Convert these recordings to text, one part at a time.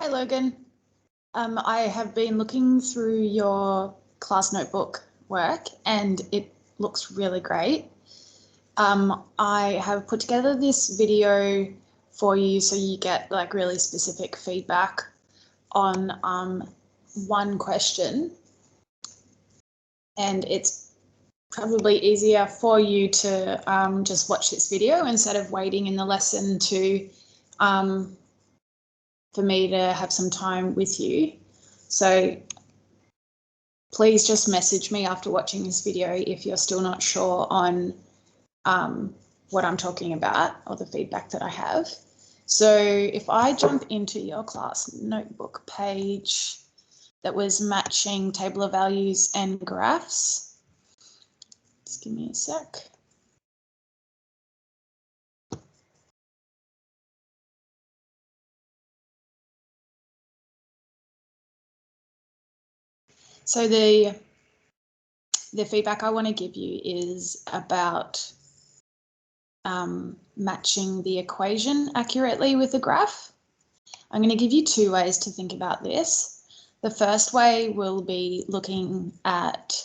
Hi, Logan. I have been looking through your class notebook work and it looks really great. I have put together this video for you so you get like really specific feedback on one question, and it's probably easier for you to just watch this video instead of waiting in the lesson to for me to have some time with you. So please just message me after watching this video if you're still not sure on what I'm talking about or the feedback that I have. So if I jump into your class notebook page that was matching table of values and graphs, just give me a sec. So the feedback I want to give you is about matching the equation accurately with the graph. I'm going to give you two ways to think about this. The first way will be looking at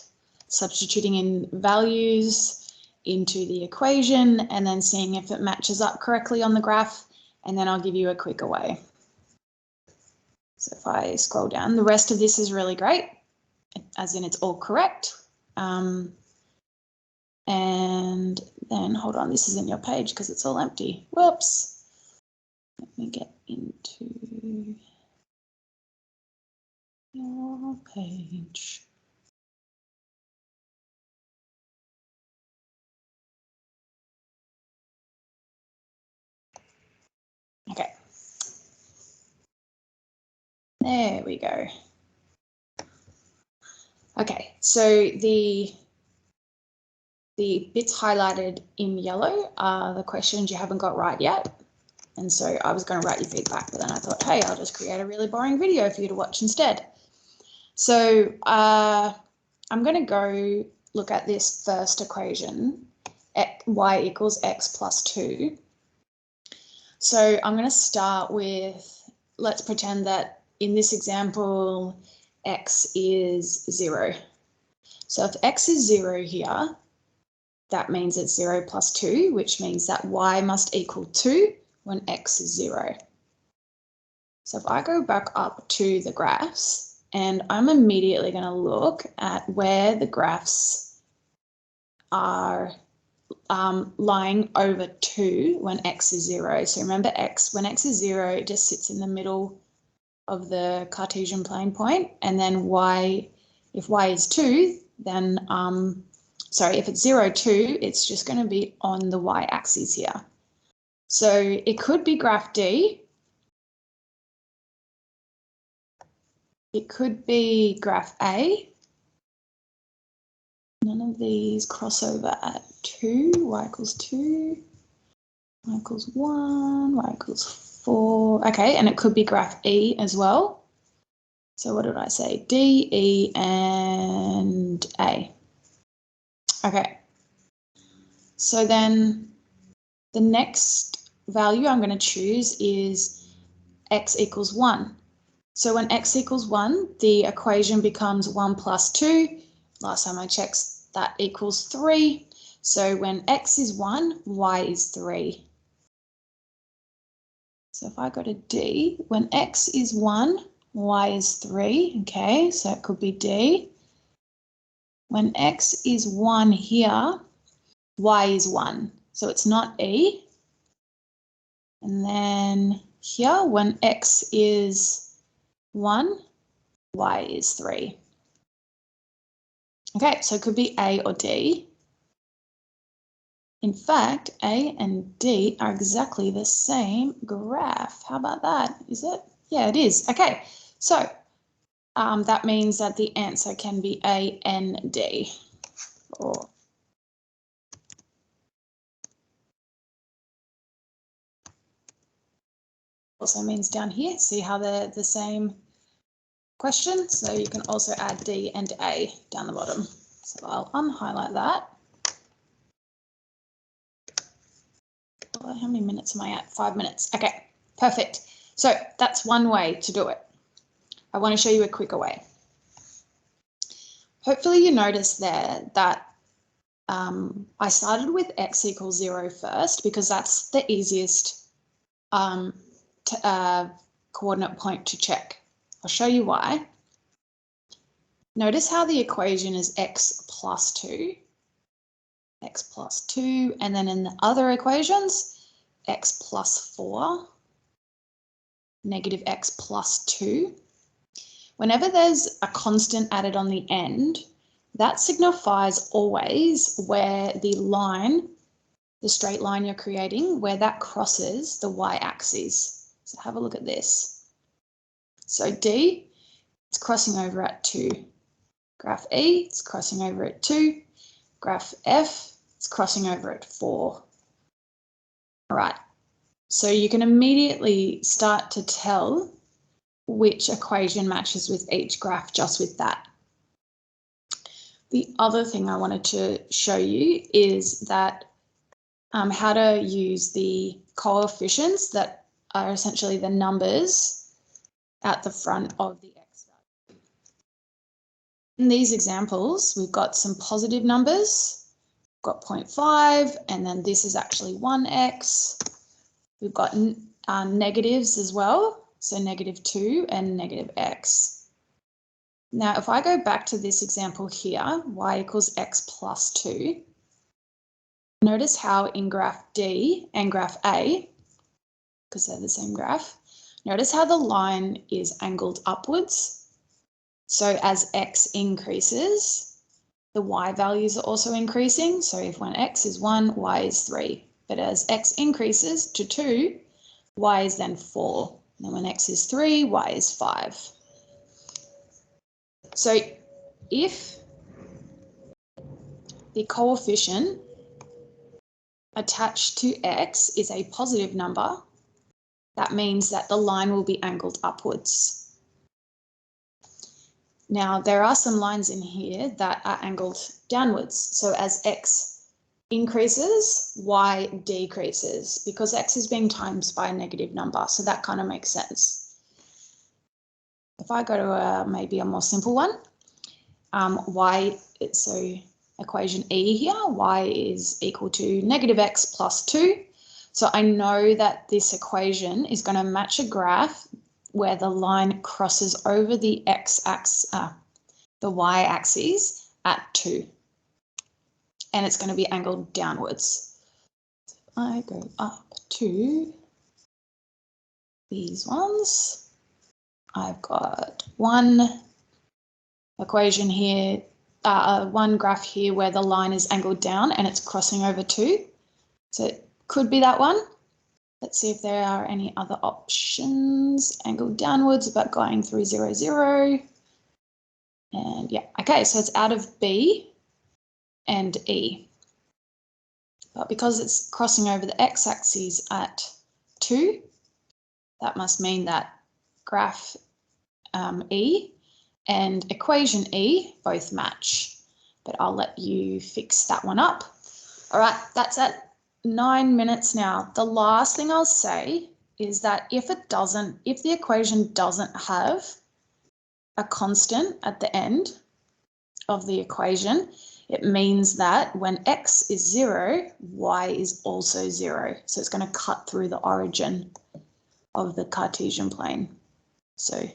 substituting in values into the equation and then seeing if it matches up correctly on the graph, and then I'll give you a quicker way. So if I scroll down, the rest of this is really great, as in it's all correct. And then hold on, this isn't your page because it's all empty. Whoops. Let me get into your page. Okay. There we go. Okay, so the bits highlighted in yellow are the questions you haven't got right yet. And so I was going to write you feedback, but then I thought, hey, I'll just create a really boring video for you to watch instead. So I'm going to go look at this first equation, y equals x plus 2. So I'm going to start with, let's pretend that in this example, x is 0. So if x is 0 here, that means it's 0 plus 2, which means that y must equal 2 when x is 0. So if I go back up to the graphs, and I'm immediately going to look at where the graphs are lying over 2 when x is 0. So remember, when x is 0, it just sits in the middle of the Cartesian plane point, and then if y is 2, then if it's 0, 2, it's just going to be on the y-axis here. So it could be graph D. It could be graph A. None of these cross over at 2, y equals 2, y equals 1, y equals 4. Okay, and it could be graph E as well. So what did I say? D, E, and A. Okay. So then the next value I'm going to choose is x equals 1. So when x equals 1, the equation becomes 1 plus 2. Last time I checked, that equals 3. So when x is 1, y is 3. So if I go to D, when x is 1, y is 3. Okay, so it could be D. When x is 1 here, y is 1. So it's not E. And then here, when x is 1, y is 3. Okay, so it could be A or D. In fact, A and D are exactly the same graph. How about that? Is it? Yeah, it is. Okay, so that means that the answer can be A and D. Also means down here, see how they're the same question? So you can also add D and A down the bottom. So I'll unhighlight that. How many minutes am I at? 5 minutes. Okay, perfect. So that's one way to do it. I want to show you a quicker way. Hopefully you noticed there that I started with x equals 0 first because that's the easiest coordinate point to check. I'll show you why. Notice how the equation is x plus 2, and then in the other equations, x plus 4, negative x plus 2. Whenever there's a constant added on the end, that signifies always where the line, the straight line you're creating, where that crosses the y-axis. So have a look at this. So D, it's crossing over at 2. Graph E, it's crossing over at 2. Graph F, it's crossing over at 4. All right, so you can immediately start to tell which equation matches with each graph just with that. The other thing I wanted to show you is that how to use the coefficients that are essentially the numbers at the front of the x value. In these examples, we've got some positive numbers. We've got 0.5, and then this is actually 1x. We've got negatives as well, so -2 and negative x. Now, if I go back to this example here, y equals x plus 2, notice how in graph D and graph A, because they're the same graph, notice how the line is angled upwards. So as x increases, the y values are also increasing. So if when x is 1, y is 3. But as x increases to 2, y is then 4. And then when x is 3, y is 5. So if the coefficient attached to x is a positive number, that means that the line will be angled upwards. Now, there are some lines in here that are angled downwards. So as x increases, y decreases because x is being times by a negative number. So that kind of makes sense. If I go to maybe a more simple one, so equation E here, y is equal to -x plus 2. So I know that this equation is going to match a graph where the line crosses over the the y-axis at 2. And it's going to be angled downwards. So I go up to these ones. I've got one equation here, one graph here where the line is angled down and it's crossing over 2. So it could be that one. Let's see if there are any other options. Angled downwards but going through 0, 0. And yeah, okay, so it's out of B and E. But because it's crossing over the x-axis at 2, that must mean that graph E and equation E both match. But I'll let you fix that one up. All right, that's at 9 minutes now. The last thing I'll say is that if the equation doesn't have a constant at the end of the equation, it means that when x is 0, y is also 0. So it's going to cut through the origin of the Cartesian plane. So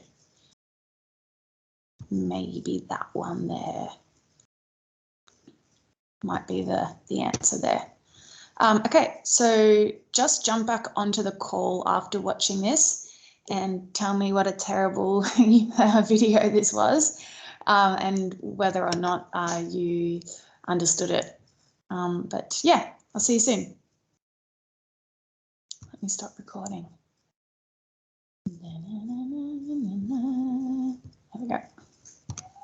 maybe that one there might be the answer there. Okay, so just jump back onto the call after watching this and tell me what a terrible video this was, and whether or not you understood it. But yeah, I'll see you soon. Let me stop recording. There we go.